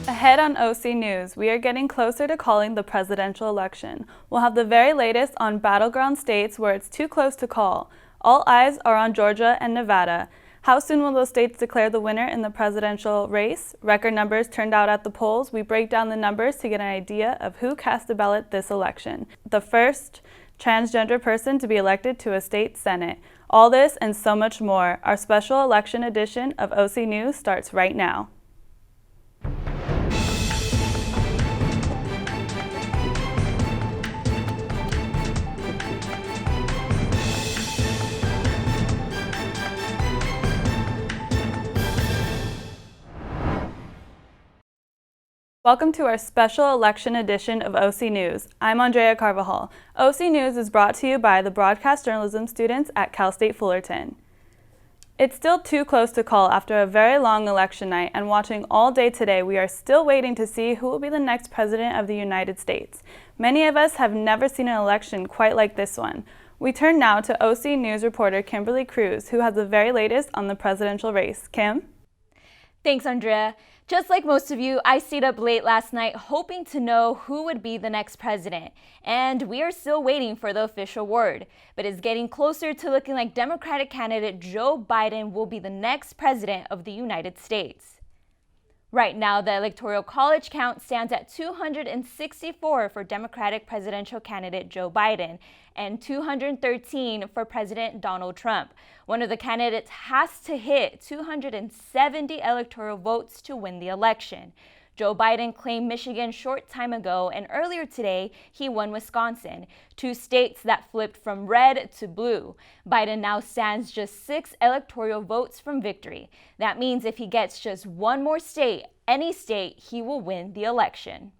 Ahead on OC News, we are getting closer to calling the presidential election. We'll have the very latest on battleground states where it's too close to call. All eyes are on Georgia and Nevada. How soon will those states declare the winner in the presidential race? Record numbers turned out at the polls. We break down the numbers to get an idea of who cast a ballot this election. The first transgender person to be elected to a state senate. All this and so much more. Our special election edition of OC News starts right now. Welcome to our special election edition of OC News. I'm Andrea Carvajal. OC News is brought to you by the broadcast journalism students at Cal State Fullerton. It's still too close to call after a very long election night, and watching all day today, we are still waiting to see who will be the next president of the United States. Many of us have never seen an election quite like this one. We turn now to OC News reporter Kimberly Cruz, who has the very latest on the presidential race. Kim? Thanks, Andrea. Just like most of you, I stayed up late last night hoping to know who would be the next president. And we are still waiting for the official word. But it's getting closer to looking like Democratic candidate Joe Biden will be the next president of the United States. Right now, the Electoral College count stands at 264 for Democratic presidential candidate Joe Biden and 213 for President Donald Trump. One of the candidates has to hit 270 electoral votes to win the election. Joe Biden claimed Michigan short time ago, and earlier today, he won Wisconsin, two states that flipped from red to blue. Biden now stands just 6 electoral votes from victory. That means if he gets just one more state, any state, he will win the election.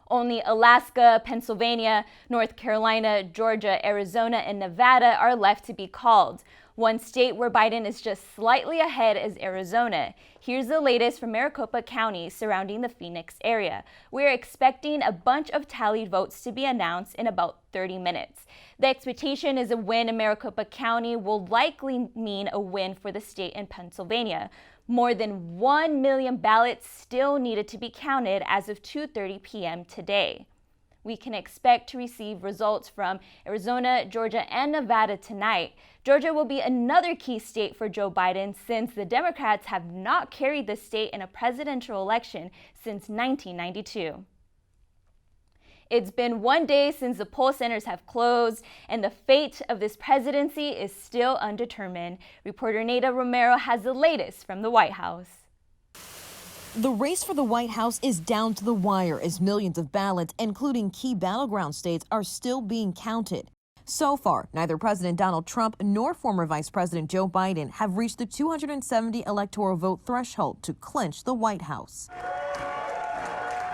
Only Alaska, Pennsylvania, North Carolina, Georgia, Arizona, and Nevada are left to be called. One state where Biden is just slightly ahead is Arizona. Here's the latest from Maricopa County surrounding the Phoenix area. We're expecting a bunch of tallied votes to be announced in about 30 minutes. The expectation is a win in Maricopa County will likely mean a win for the state in Pennsylvania. More than 1 million ballots still needed to be counted as of 2:30 p.m. today. We can expect to receive results from Arizona, Georgia, and Nevada tonight. Georgia will be another key state for Joe Biden since the Democrats have not carried the state in a presidential election since 1992. It's been one day since the poll centers have closed, and the fate of this presidency is still undetermined. Reporter Nada Romero has the latest from the White House. The race for the White House is down to the wire as millions of ballots, including key battleground states, are still being counted. So far, neither President Donald Trump nor former Vice President Joe Biden have reached the 270 electoral vote threshold to clinch the White House.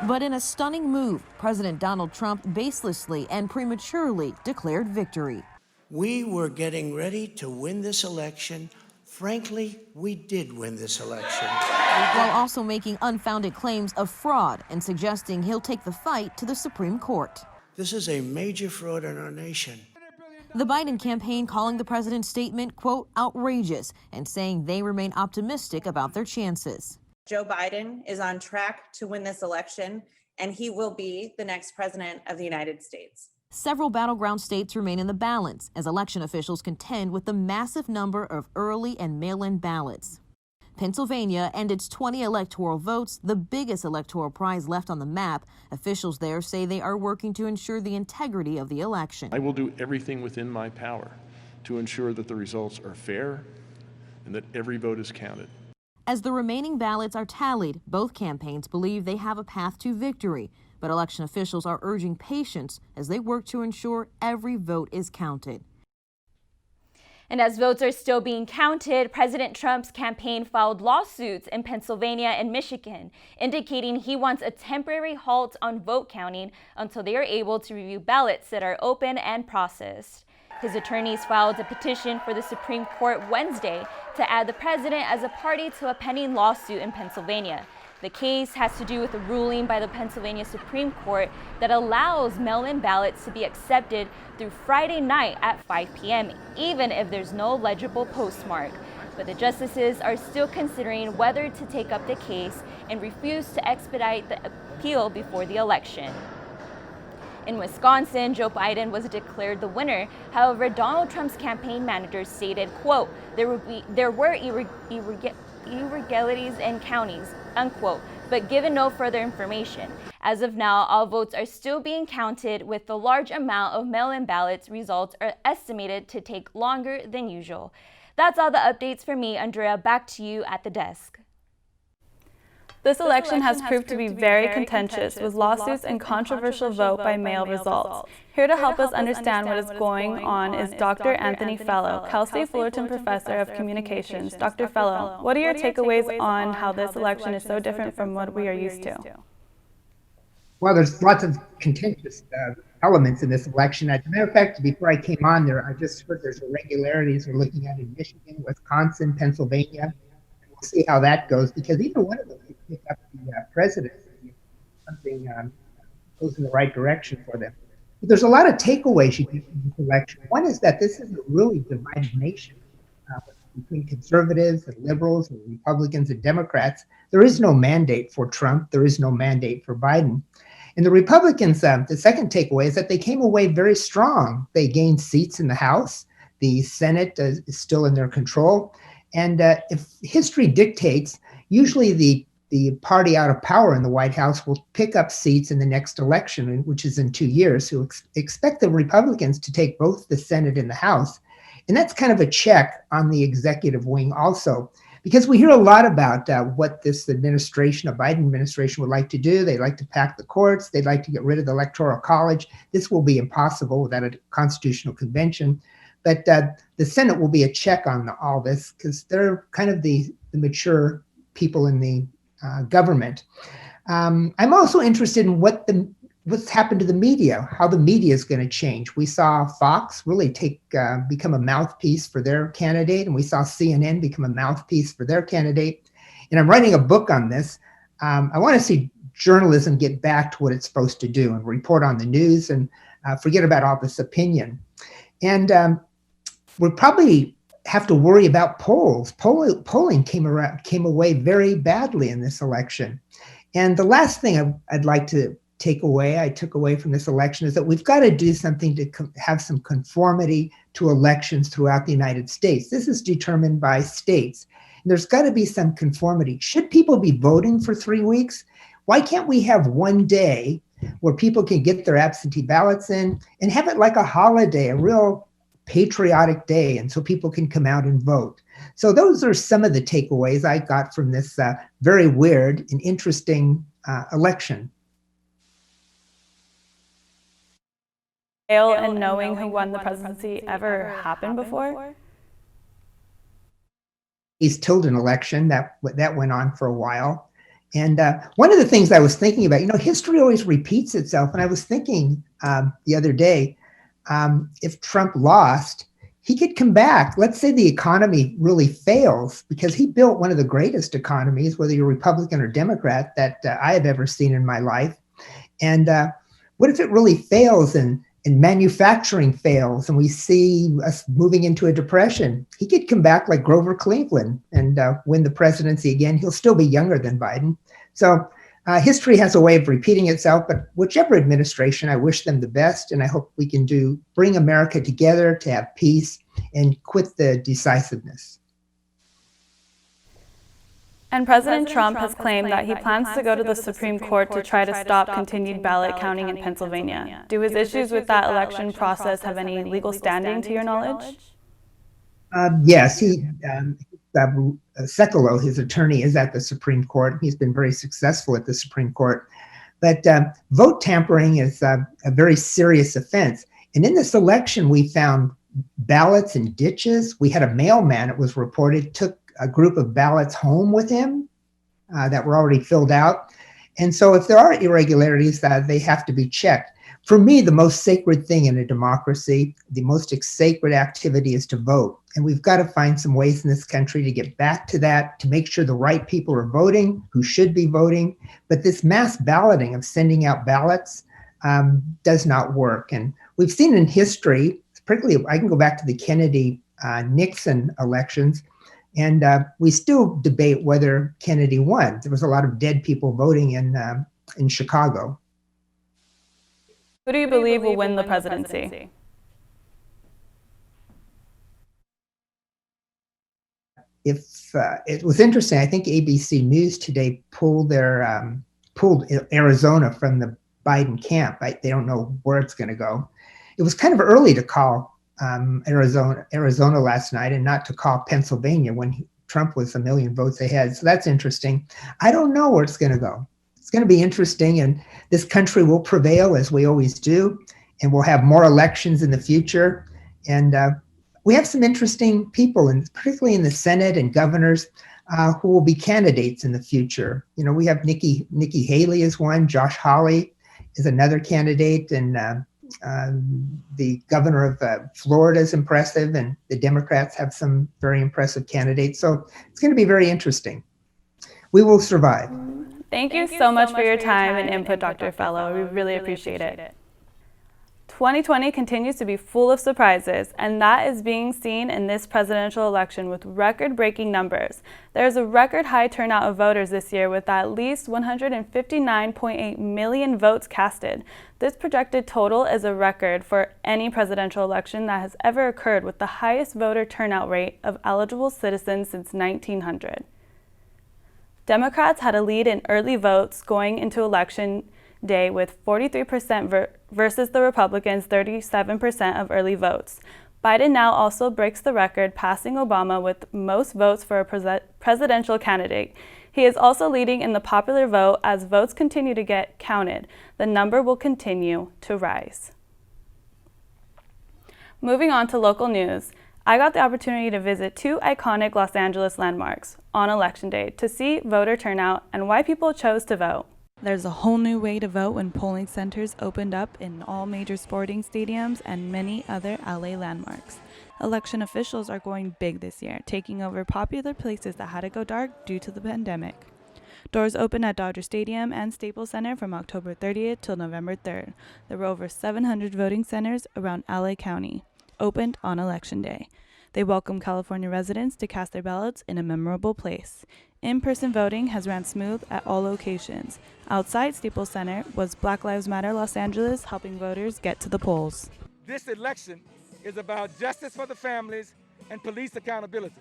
But in a stunning move, President Donald Trump baselessly and prematurely declared victory. We were getting ready to win this election. Frankly, we did win this election. While also making unfounded claims of fraud and suggesting he'll take the fight to the Supreme Court. This is a major fraud in our nation. The Biden campaign calling the president's statement, quote, outrageous, and saying they remain optimistic about their chances. Joe Biden is on track to win this election, and he will be the next president of the United States. Several battleground states remain in the balance as election officials contend with the massive number of early and mail-in ballots. Pennsylvania and its 20 electoral votes, the biggest electoral prize left on the map. Officials there say they are working to ensure the integrity of the election. I will do everything within my power to ensure that the results are fair and that every vote is counted. As the remaining ballots are tallied, both campaigns believe they have a path to victory. But election officials are urging patience as they work to ensure every vote is counted. And as votes are still being counted, President Trump's campaign filed lawsuits in Pennsylvania and Michigan, indicating he wants a temporary halt on vote counting until they are able to review ballots that are open and processed. His attorneys filed a petition for the Supreme Court Wednesday to add the president as a party to a pending lawsuit in Pennsylvania. The case has to do with a ruling by the Pennsylvania Supreme Court that allows mail-in ballots to be accepted through Friday night at 5 p.m., even if there's no legible postmark. but the justices are still considering whether to take up the case and refuse to expedite the appeal before the election. In Wisconsin, Joe Biden was declared the winner. However, Donald Trump's campaign manager stated, quote, there were irregularities in counties, unquote, but given no further information. As of now, all votes are still being counted, with the large amount of mail-in ballots results are estimated to take longer than usual. That's all the updates for me. Andrea, back to you at the desk. This election has proved to be very contentious, with lawsuits and controversial vote by mail results. Here to help us understand what is going on is Dr. Anthony Fellow, Cal State Fullerton Professor of Communications. Dr. Fellow, what are your takeaways on how this election is so different from what we are used to? Well, there's lots of contentious elements in this election. As a matter of fact, before I came on there, I just heard there's irregularities we're looking at in Michigan, Wisconsin, Pennsylvania. We'll see how that goes, because either one of them could pick up the presidency if something goes in the right direction for them. But there's a lot of takeaways you get from this election. One is that this is a really divided nation between conservatives and liberals and Republicans and Democrats. There is no mandate for Trump. There is no mandate for Biden. And the Republicans, the second takeaway is that they came away very strong. They gained seats in the House. The Senate is still in their control. And if history dictates, usually the party out of power in the White House will pick up seats in the next election, which is in 2 years. So expect the Republicans to take both the Senate and the House. And that's kind of a check on the executive wing also, because we hear a lot about what this administration, a Biden administration, would like to do. They like to pack the courts. They'd like to get rid of the Electoral College. This will be impossible without a constitutional convention. But the Senate will be a check on all this, because they're kind of the mature people in the government. I'm also interested in what's happened to the media, how the media is going to change. We saw Fox really become a mouthpiece for their candidate, and we saw CNN become a mouthpiece for their candidate. And I'm writing a book on this. I want to see journalism get back to what it's supposed to do and report on the news and forget about all this opinion. And we'll probably have to worry about polls. Polling came away very badly in this election. And the last thing I'd like to I took away from this election is that we've got to do something to have some conformity to elections throughout the United States. This is determined by states. And there's got to be some conformity. Should people be voting for 3 weeks? Why can't we have one day where people can get their absentee ballots in and have it like a holiday, a real patriotic day, and so people can come out and vote? So those are some of the takeaways I got from this very weird and interesting election. And knowing who won the presidency ever happened before? East Tilden election, that went on for a while. And one of the things I was thinking about, history always repeats itself. And I was thinking the other day, if Trump lost, he could come back. Let's say the economy really fails, because he built one of the greatest economies, whether you're Republican or Democrat, that I have ever seen in my life. And what if it really fails and manufacturing fails and we see us moving into a depression? He could come back like Grover Cleveland and win the presidency again. He'll still be younger than Biden. So history has a way of repeating itself, but whichever administration, I wish them the best. And I hope we can bring America together to have peace and quit the decisiveness. And President Trump has claimed that he plans to go to the Supreme Court to try to stop continued ballot counting in Pennsylvania. Do his issues with that election process have any legal standing to your knowledge? Yes, Sekulow, his attorney, is at the Supreme Court. He's been very successful at the Supreme Court. But vote tampering is a very serious offense. And in this election, we found ballots in ditches. We had a mailman, it was reported, took a group of ballots home with him that were already filled out. And so if there are irregularities, they have to be checked. For me, the most sacred thing in a democracy, the most sacred activity is to vote. And we've got to find some ways in this country to get back to that, to make sure the right people are voting, who should be voting. But this mass balloting of sending out ballots does not work. And we've seen in history, particularly, I can go back to the Kennedy-Nixon elections. And we still debate whether Kennedy won. There was a lot of dead people voting in Chicago. Who do you believe will win the presidency? It was interesting, I think ABC News today pulled Arizona from the Biden camp. They don't know where it's going to go. It was kind of early to call Arizona last night, and not to call Pennsylvania when Trump was 1 million votes ahead. So that's interesting. I don't know where it's going to go. It's going to be interesting, and this country will prevail as we always do, and we'll have more elections in the future. And we have some interesting people, and particularly in the Senate and governors, who will be candidates in the future. You know, we have Nikki Haley is one, Josh Hawley is another candidate, and the governor of Florida is impressive, and the Democrats have some very impressive candidates. So it's going to be very interesting. We will survive. Thank you so much for your time and input, Dr. Fellow. We really appreciate it. 2020 continues to be full of surprises, and that is being seen in this presidential election with record-breaking numbers. There is a record high turnout of voters this year with at least 159.8 million votes casted. This projected total is a record for any presidential election that has ever occurred, with the highest voter turnout rate of eligible citizens since 1900. Democrats had a lead in early votes going into Election Day with 43% versus the Republicans' 37% of early votes. Biden now also breaks the record, passing Obama with most votes for a presidential candidate. He is also leading in the popular vote. As votes continue to get counted, the number will continue to rise. Moving on to local news, I got the opportunity to visit 2 iconic Los Angeles landmarks on Election Day to see voter turnout and why people chose to vote. There's a whole new way to vote when polling centers opened up in all major sporting stadiums and many other LA landmarks. Election officials are going big this year, taking over popular places that had to go dark due to the pandemic. Doors opened at Dodger Stadium and Staples Center from October 30th till November 3rd. There were over 700 voting centers around LA County, opened on Election Day. They welcome California residents to cast their ballots in a memorable place. In-person voting has ran smooth at all locations. Outside Staples Center was Black Lives Matter Los Angeles, helping voters get to the polls. This election is about justice for the families and police accountability.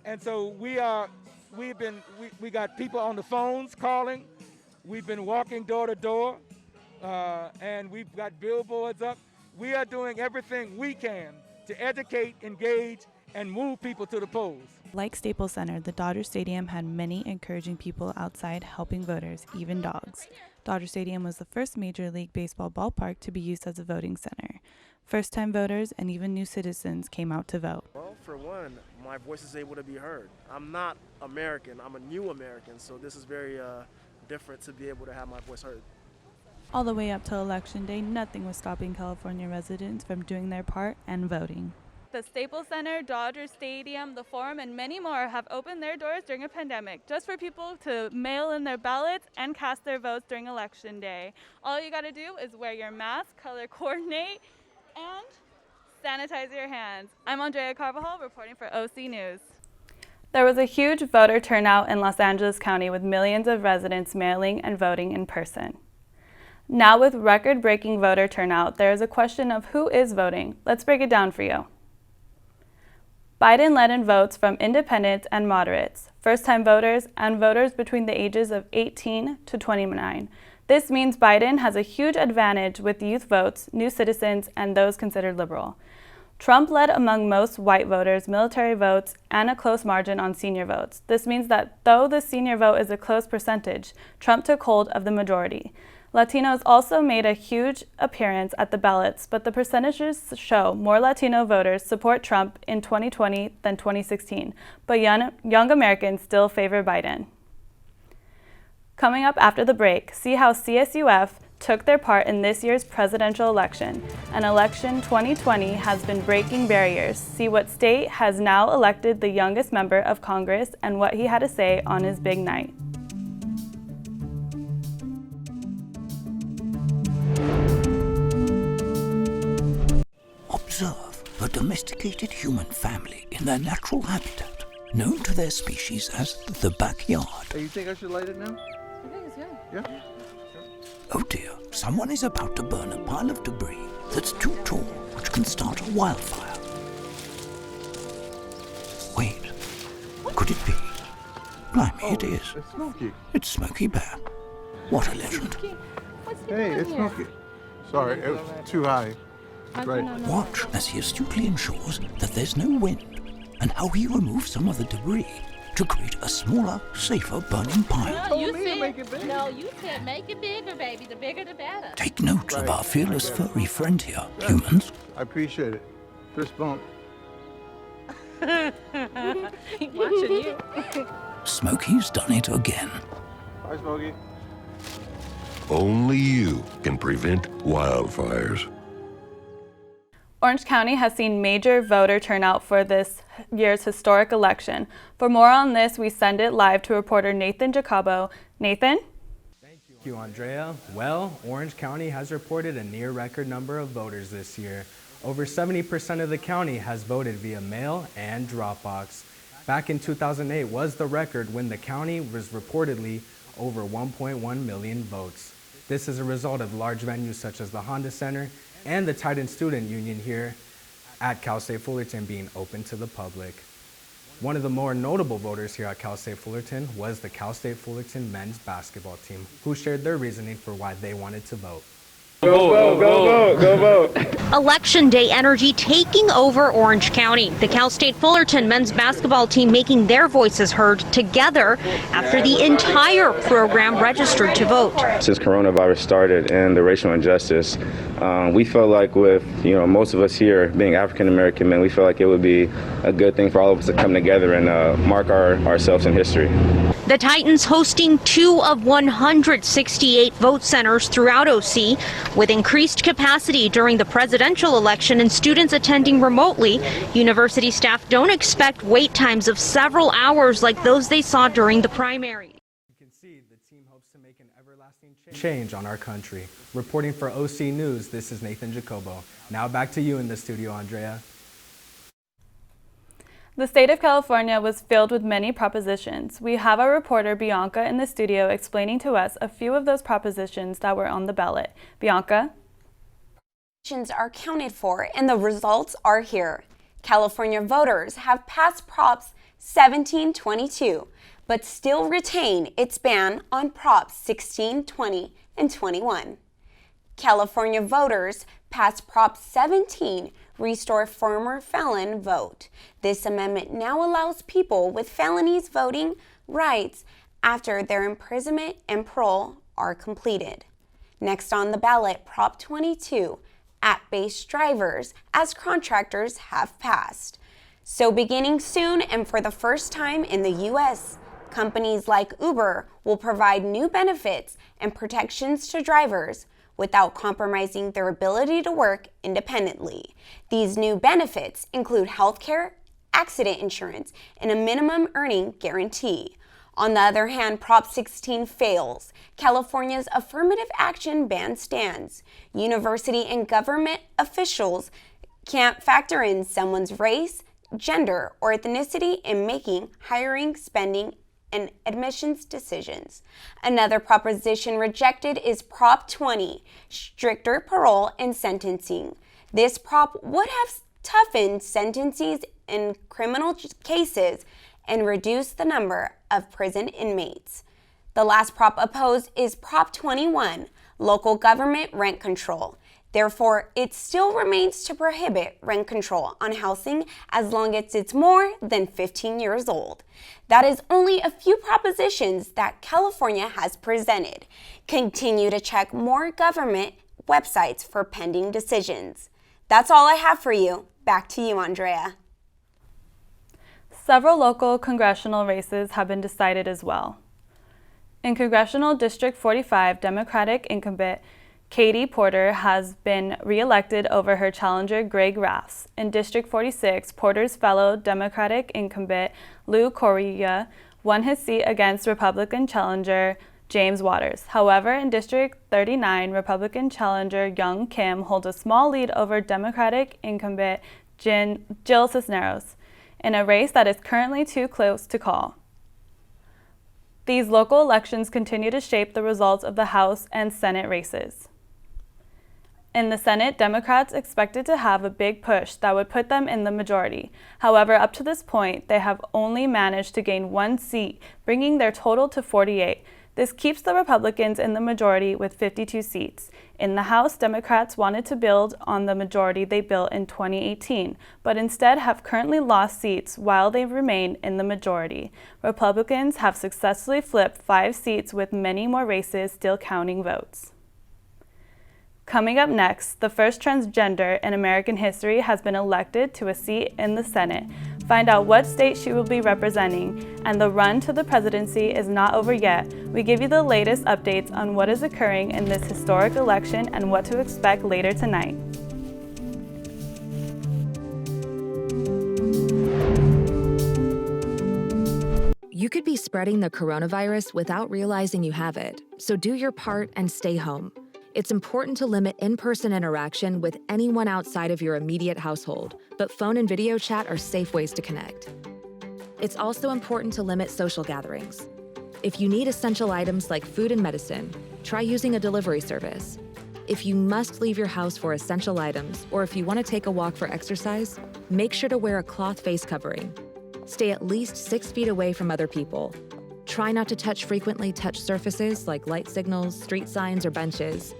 And so we got people on the phones calling. We've been walking door to door, and we've got billboards up. We are doing everything we can to educate, engage, and move people to the polls. Like Staples Center, the Dodger Stadium had many encouraging people outside helping voters, even dogs. Dodger Stadium was the first Major League Baseball ballpark to be used as a voting center. First-time voters and even new citizens came out to vote. Well, for one, my voice is able to be heard. I'm not American, I'm a new American, so this is very different to be able to have my voice heard. All the way up till Election Day, nothing was stopping California residents from doing their part and voting. The Staples Center, Dodger Stadium, the Forum, and many more have opened their doors during a pandemic just for people to mail in their ballots and cast their votes during Election Day. All you gotta do is wear your mask, color coordinate, and sanitize your hands. I'm Andrea Carvajal reporting for OC News. There was a huge voter turnout in Los Angeles County with millions of residents mailing and voting in person. Now with record-breaking voter turnout, there is a question of who is voting. Let's break it down for you. Biden led in votes from independents and moderates, first-time voters, and voters between the ages of 18 to 29. This means Biden has a huge advantage with youth votes, new citizens, and those considered liberal. Trump led among most white voters, military votes, and a close margin on senior votes. This means that though the senior vote is a close percentage, Trump took hold of the majority. Latinos also made a huge appearance at the ballots, but the percentages show more Latino voters support Trump in 2020 than 2016, but young Americans still favor Biden. Coming up after the break, see how CSUF took their part in this year's presidential election. An election 2020 has been breaking barriers. See what state has now elected the youngest member of Congress and what he had to say on his big night. Observe a domesticated human family in their natural habitat. known to their species as the backyard. Hey, you think I should light it now? I think it's good. Yeah? Oh dear, someone is about to burn a pile of debris that's too tall, which can start a wildfire. Wait, could it be? Blimey, it is. It's Smokey. It's Smokey Bear. What a legend. Hey, it's Smokey. Sorry, it was too high. Right. Watch as he astutely ensures that there's no wind, and how he removes some of the debris to create a smaller, safer burning pile. No, you said make it bigger, baby. The bigger, the better. Take note of our fearless furry friend here, humans. I appreciate it. Fist bump. Watching you. Smokey's done it again. Bye, Smokey. Only you can prevent wildfires. Orange County has seen major voter turnout for this year's historic election. For more on this, we send it live to reporter Nathan Jacobo. Nathan? Thank you, Andrea. Well, Orange County has reported a near record number of voters this year. Over 70% of the county has voted via mail and drop box. Back in 2008 was the record when the county was reportedly over 1.1 million votes. This is a result of large venues such as the Honda Center and the Titan Student Union here at Cal State Fullerton being open to the public. One of the more notable voters here at Cal State Fullerton was the Cal State Fullerton men's basketball team, who shared their reasoning for why they wanted to vote. Go vote, go vote, go vote. Election day energy taking over Orange County. The Cal State Fullerton men's basketball team making their voices heard together after the entire program registered to vote. Since coronavirus started and the racial injustice, we felt like with most of us here being African American men, we felt like it would be a good thing for all of us to come together and mark ourselves in history. The Titans hosting 2 of 168 vote centers throughout OC, with increased capacity during the presidential election and students attending remotely. University staff don't expect wait times of several hours like those they saw during the primary. You can see the team hopes to make an everlasting change on our country. Reporting for OC News, this is Nathan Jacobo. Now back to you in the studio, Andrea. The state of California was filled with many propositions. We have our reporter Bianca in the studio explaining to us a few of those propositions that were on the ballot. Bianca? Are counted for and the results are here. California voters have passed Props 1722, but still retain its ban on Props 16, 20, and 21. California voters passed Prop 17, Restore Former Felon Vote. This amendment now allows people with felonies voting rights after their imprisonment and parole are completed. Next on the ballot, Prop 22, app-based drivers as contractors have passed. So beginning soon and for the first time in the U.S., companies like Uber will provide new benefits and protections to drivers without compromising their ability to work independently. These new benefits include healthcare, accident insurance, and a minimum earning guarantee. On the other hand, Prop 16 fails. California's affirmative action ban stands. University and government officials can't factor in someone's race, gender, or ethnicity in making hiring, spending, and admissions decisions. Another proposition rejected is Prop 20, stricter parole and sentencing. This prop would have toughened sentences in criminal cases and reduced the number of prison inmates. The last prop opposed is Prop 21, local government rent control. Therefore, it still remains to prohibit rent control on housing as long as it's more than 15 years old. That is only a few propositions that California has presented. Continue to check more government websites for pending decisions. That's all I have for you. Back to you, Andrea. Several local congressional races have been decided as well. In Congressional District 45, Democratic incumbent Katie Porter has been re-elected over her challenger Greg Raffs. In District 46, Porter's fellow Democratic incumbent Lou Correa won his seat against Republican challenger James Waters. However, in District 39, Republican challenger Young Kim holds a small lead over Democratic incumbent Jill Cisneros. in a race that is currently too close to call. These local elections continue to shape the results of the House and Senate races. In the Senate, Democrats expected to have a big push that would put them in the majority. However, up to this point, they have only managed to gain 1 seat, bringing their total to 48. This keeps the Republicans in the majority with 52 seats. In the House, Democrats wanted to build on the majority they built in 2018, but instead have currently lost seats while they remain in the majority. Republicans have successfully flipped 5 seats with many more races still counting votes. Coming up next, the first transgender in American history has been elected to a seat in the Senate. Find out what state she will be representing, and the run to the presidency is not over yet. We give you the latest updates on what is occurring in this historic election and what to expect later tonight. You could be spreading the coronavirus without realizing you have it, so do your part and stay home. It's important to limit in-person interaction with anyone outside of your immediate household, but phone and video chat are safe ways to connect. It's also important to limit social gatherings. If you need essential items like food and medicine, try using a delivery service. If you must leave your house for essential items, or if you want to take a walk for exercise, make sure to wear a cloth face covering. Stay at least 6 feet away from other people. Try not to frequently touch surfaces like light signals, street signs, or benches.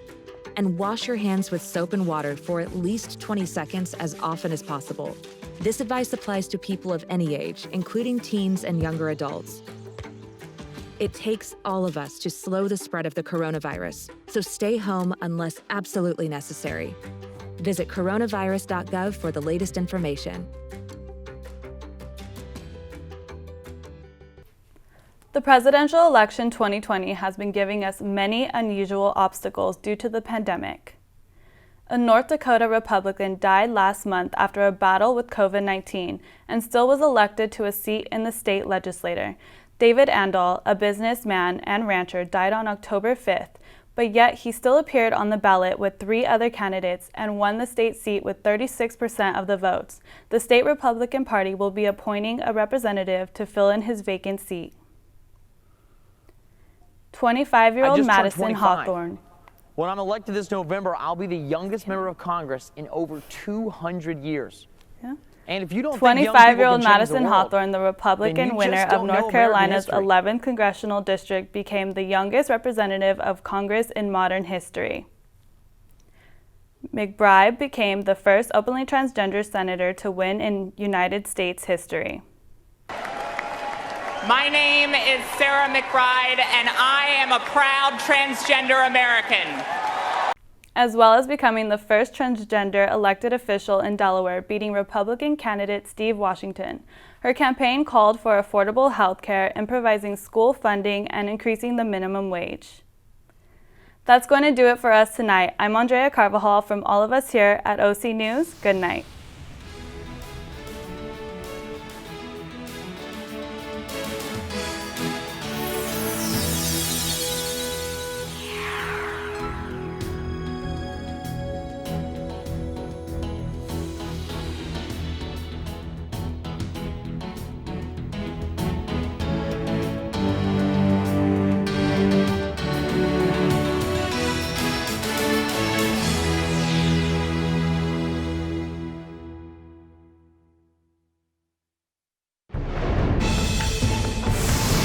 And wash your hands with soap and water for at least 20 seconds as often as possible. This advice applies to people of any age, including teens and younger adults. It takes all of us to slow the spread of the coronavirus, so stay home unless absolutely necessary. Visit Coronavirus.gov for the latest information. The presidential election 2020 has been giving us many unusual obstacles due to the pandemic. A North Dakota Republican died last month after a battle with COVID-19 and still was elected to a seat in the state legislature. David Andal, a businessman and rancher, died on October 5th, but yet he still appeared on the ballot with 3 other candidates and won the state seat with 36% of the votes. The state Republican Party will be appointing a representative to fill in his vacant seat. 25-year-old Madison Hawthorne. When I'm elected this November, I'll be the youngest member of Congress in over 200 years. Yeah. And if you don't think 25-year-old Madison Hawthorne, the Republican winner of North Carolina's 11th congressional district, became the youngest representative of Congress in modern history. McBride became the first openly transgender senator to win in United States history. My name is Sarah McBride, and I am a proud transgender American. As well as becoming the first transgender elected official in Delaware, beating Republican candidate Steve Washington. Her campaign called for affordable health care, improvising school funding, and increasing the minimum wage. That's going to do it for us tonight. I'm Andrea Carvajal from all of us here at OC News. Good night.